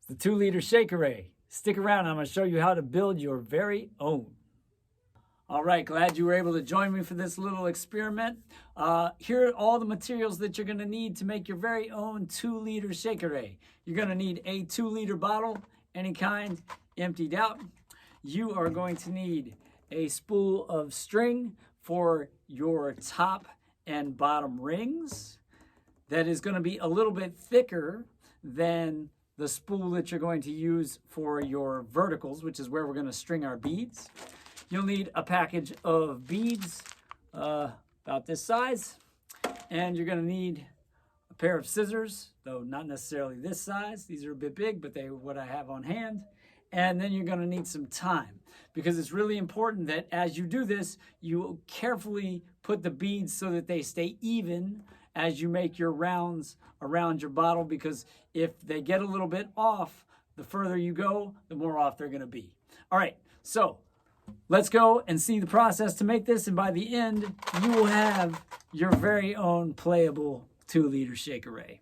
It's the 2-liter Chekere. Stick around, I'm going to show you how to build your very own. All right, glad you were able to join me for this little experiment. Here are all the materials that you're going to need to make your very own 2-liter Chekere. You're going to need a 2-liter bottle, any kind, emptied out. You are going to need a spool of string for your top and bottom rings. That is going to be a little bit thicker than the spool that you're going to use for your verticals, which is where we're going to string our beads. You'll need a package of beads about this size, and you're going to need a pair of scissors, though not necessarily this size. These are a bit big, but they're what I have on hand. And then you're going to need some time, because it's really important that as you do this, you carefully put the beads so that they stay even as you make your rounds around your bottle, because if they get a little bit off, the further you go, the more off they're going to be. All right, so let's go and see the process to make this, and by the end, you will have your very own playable 2-liter Chekere.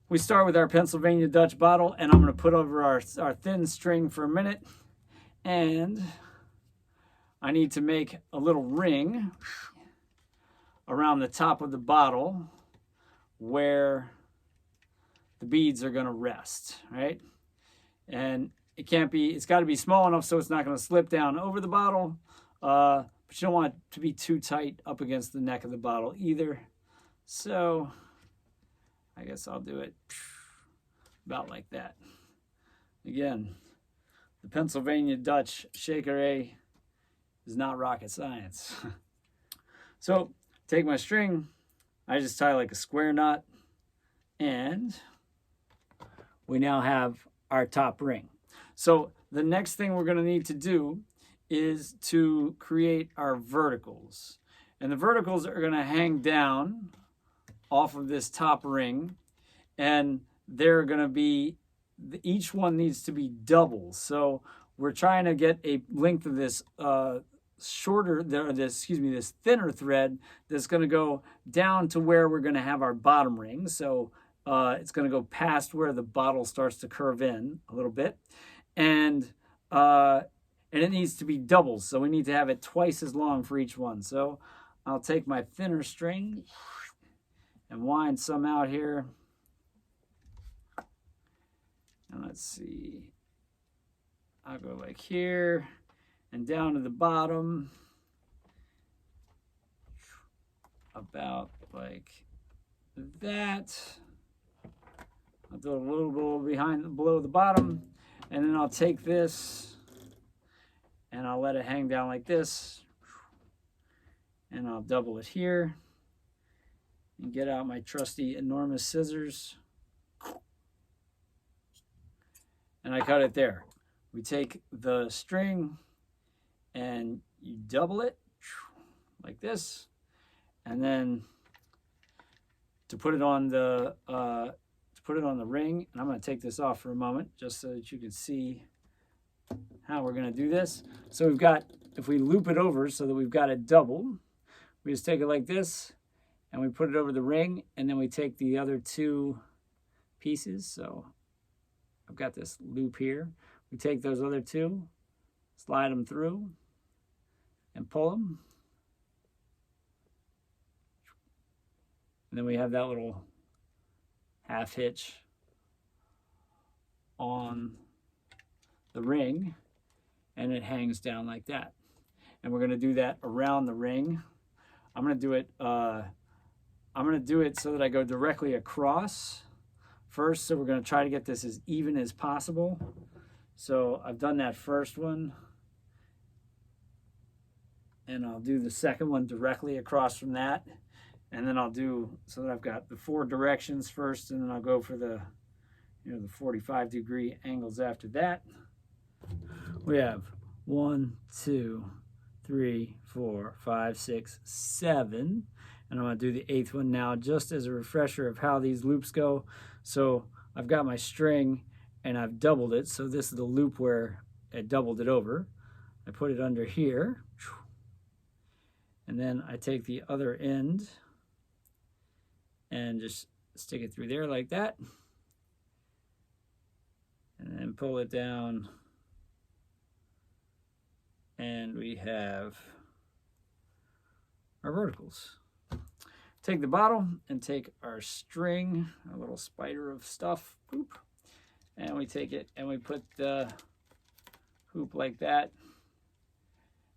We start with our Pennsylvania Dutch bottle, and I'm going to put over our thin string for a minute, and I need to make a little ring around the top of the bottle where the beads are going to rest, right? And it's got to be small enough so it's not going to slip down over the bottle, but you don't want it to be too tight up against the neck of the bottle either. So I guess I'll do it about like that. Again, the Pennsylvania Dutch Chekere is not rocket science. So take my string, I just tie like a square knot, and we now have our top ring. So the next thing we're going to need to do is to create our verticals. And the verticals are going to hang down off of this top ring, and they're going to be, each one needs to be double. So we're trying to get a length of this this thinner thread that's going to go down to where we're going to have our bottom ring. So it's going to go past where the bottle starts to curve in a little bit, and it needs to be doubles. So we need to have it twice as long for each one. So I'll take my thinner string and wind some out here. And let's see, I'll go like here and down to the bottom, about like that. I'll do a little below the bottom, and then I'll take this and I'll let it hang down like this, and I'll double it here and get out my trusty enormous scissors, and I cut it there. We take the string and you double it like this, and then to put it on the ring, and I'm going to take this off for a moment just so that you can see how we're going to do this. So we've got, if we loop it over so that we've got it doubled, we just take it like this and we put it over the ring, and then we take the other two pieces. So I've got this loop here. We take those other two, slide them through, and pull them. And then we have that little half hitch on the ring, and it hangs down like that. And we're going to do that around the ring. I'm going to do it so that I go directly across first. So we're going to try to get this as even as possible. So I've done that first one, and I'll do the second one directly across from that. And then I'll do so that I've got the 4 directions first, and then I'll go for the 45-degree angles after that. We have 1, 2, 3, 4, 5, 6, 7. And I'm going to do the 8th one now just as a refresher of how these loops go. So I've got my string and I've doubled it. So this is the loop where I doubled it over. I put it under here. And then I take the other end and just stick it through there like that. And then and pull it down. And we have our verticals. Take the bottle and take our string, a little spider of stuff, boop, and we take it and we put the hoop like that.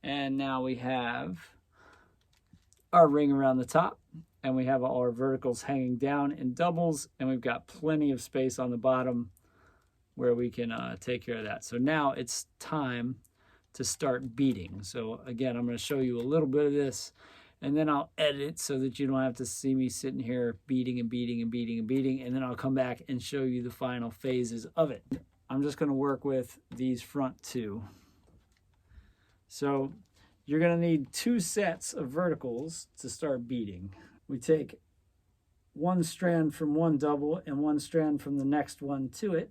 And now we have our ring around the top, and we have all our verticals hanging down in doubles, and we've got plenty of space on the bottom where we can take care of that. So now it's time to start beading. So again, I'm going to show you a little bit of this, and then I'll edit it so that you don't have to see me sitting here beading and beading and beading and beading, and then I'll come back and show you the final phases of it. I'm just going to work with these front two. So you're going to need 2 sets of verticals to start beading. We take 1 strand from one double and 1 strand from the next one to it.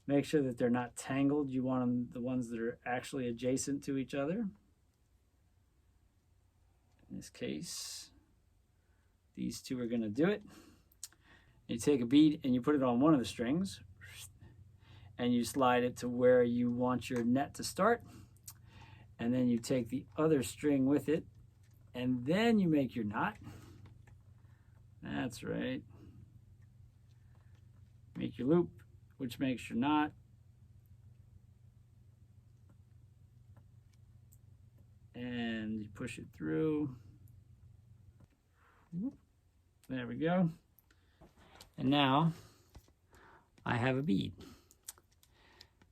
Make sure that they're not tangled. You want them, the ones that are actually adjacent to each other. In this case, these 2 are going to do it. You take a bead and you put it on one of the strings, and you slide it to where you want your net to start. And then you take the other string with it, and then you make your knot. That's right. Make your loop, which makes your knot. And you push it through. There we go. And now I have a bead.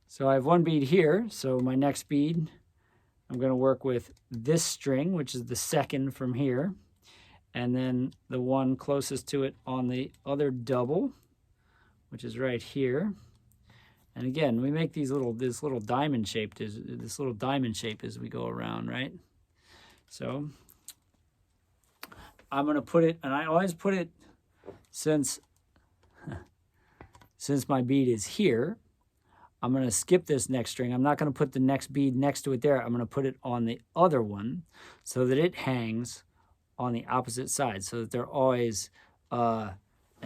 So I have 1 bead here. So my next bead, I'm going to work with this string, which is the second from here, and then the one closest to it on the other double, which is right here. And again, we make these this little diamond shape as we go around, right? So I'm going to put it, and I always put it, since my bead is here, I'm going to skip this next string. I'm not going to put the next bead next to it there. I'm going to put it on the other one so that it hangs on the opposite side, so that they're always an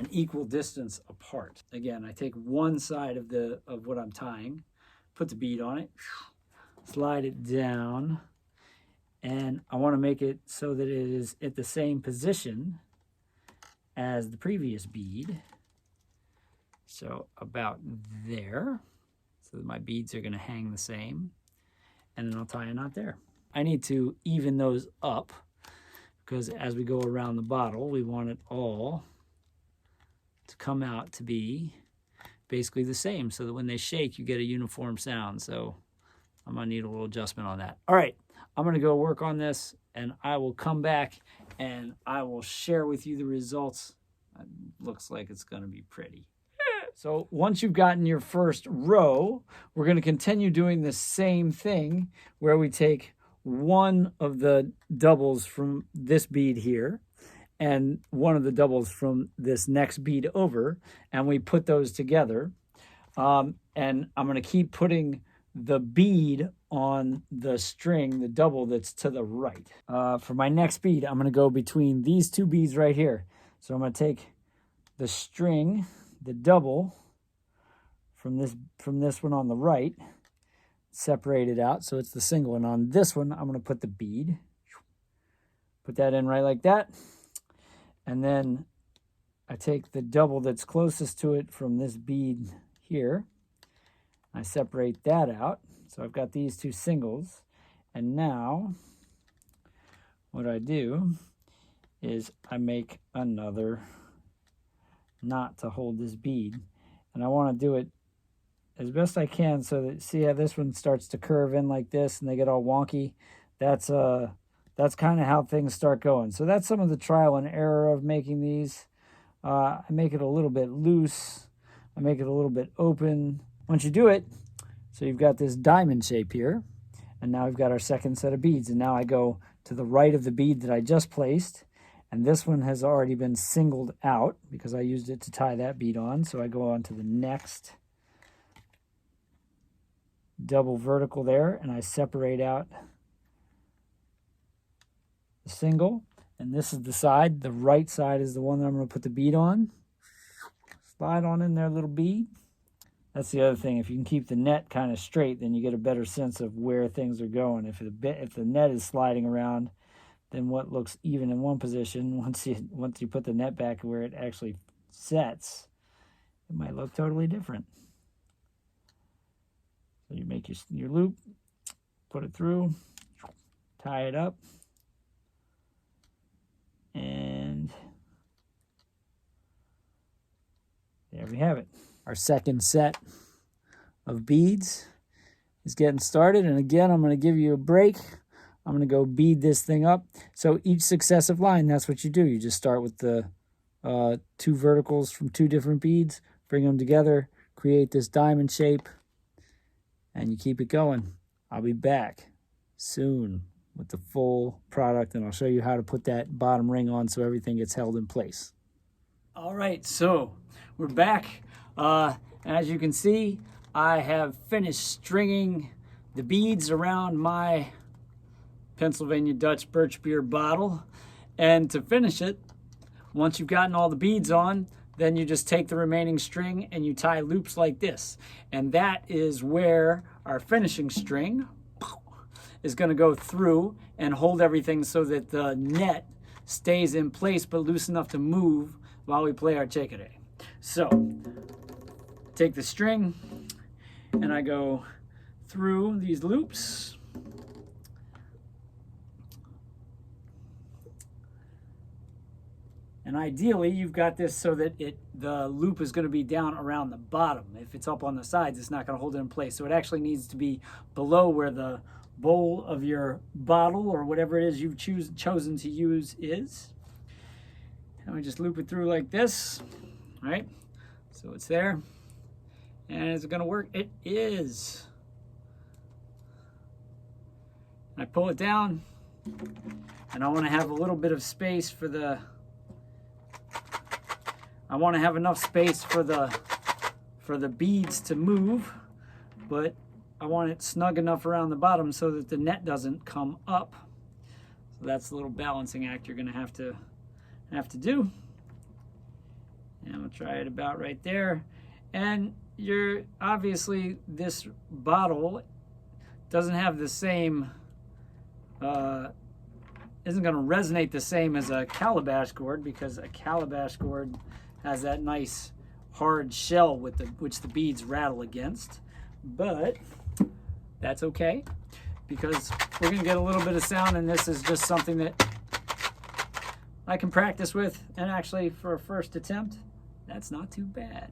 equal distance apart. Again, I take one side of what I'm tying, put the bead on it, slide it down, and I want to make it so that it is at the same position as the previous bead. So about there. So that my beads are going to hang the same, and then I'll tie a knot there. I need to even those up, because as we go around the bottle, we want it all to come out to be basically the same, so that when they shake, you get a uniform sound. So I'm going to need a little adjustment on that. All right, I'm going to go work on this, and I will come back and I will share with you the results. It looks like it's going to be pretty. So once you've gotten your first row, we're going to continue doing the same thing, where we take one of the doubles from this bead here and one of the doubles from this next bead over, and we put those together. And I'm going to keep putting the bead on the string, the double that's to the right. For my next bead, I'm going to go between these 2 beads right here. So I'm going to take the string, the double from this one on the right, separate it out so it's the single, and on this one I'm going to put the bead, put that in right like that, and then I take the double that's closest to it from this bead here, I separate that out, so I've got these 2 singles, and now what I do is I make another knot to hold this bead, and I want to do it as best I can so that, see how this one starts to curve in like this and they get all wonky. That's kind of how things start going. So that's some of the trial and error of making these. I make it a little bit loose, I make it a little bit open. Once you do it, so you've got this diamond shape here, and now we've got our second set of beads, and now I go to the right of the bead that I just placed, and this one has already been singled out because I used it to tie that bead on. So I go on to the next double vertical there, and I separate out the single, and this is the side. The right side is the one that I'm going to put the bead on. Slide on in there, little bead. That's the other thing. If you can keep the net kind of straight, then you get a better sense of where things are going. If the net is sliding around, then what looks even in one position, once you put the net back where it actually sets, it might look totally different. So you make your loop, put it through, tie it up, and there we have it. Our second set of beads is getting started. And again, I'm going to give you a break. I'm going to go bead this thing up. So each successive line, that's what you do. You just start with the 2 verticals from 2 different beads, bring them together, create this diamond shape, and you keep it going. I'll be back soon with the full product, and I'll show you how to put that bottom ring on so everything gets held in place. All right, so we're back. As you can see, I have finished stringing the beads around my Pennsylvania Dutch birch beer bottle. And to finish it, once you've gotten all the beads on, then you just take the remaining string and you tie loops like this. And that is where our finishing string is going to go through and hold everything so that the net stays in place but loose enough to move while we play our Chekere. So, take the string and I go through these loops. And ideally, you've got this so that the loop is going to be down around the bottom. If it's up on the sides, it's not going to hold it in place. So it actually needs to be below where the bowl of your bottle or whatever it is you've chosen to use is. And we just loop it through like this, right? So it's there. And is it going to work? It is. I pull it down, and I want to have a little bit of space for the, I want to have enough space for the beads to move, but I want it snug enough around the bottom so that the net doesn't come up. So that's the little balancing act you're going to have to do. And we'll try it about right there. And obviously this bottle doesn't have the same, isn't going to resonate the same as a calabash gourd, because a calabash gourd has that nice hard shell with which the beads rattle against. But that's okay, because we're going to get a little bit of sound, and this is just something that I can practice with. And actually, for a first attempt, that's not too bad.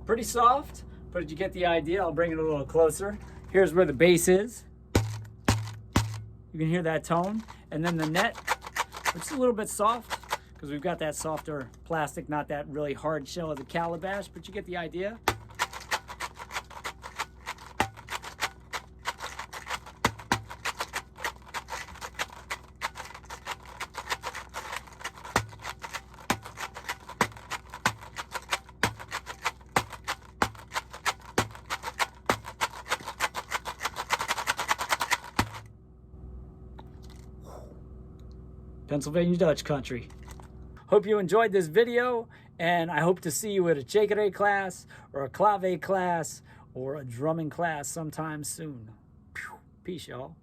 Pretty soft, but you get the idea. I'll bring it a little closer. Here's where the bass is. You can hear that tone. And then the net, which is a little bit soft, because we've got that softer plastic, not that really hard shell of the calabash, but you get the idea. Pennsylvania Dutch country. Hope you enjoyed this video, and I hope to see you at a Chekere class or a clave class or a drumming class sometime soon. Peace, y'all.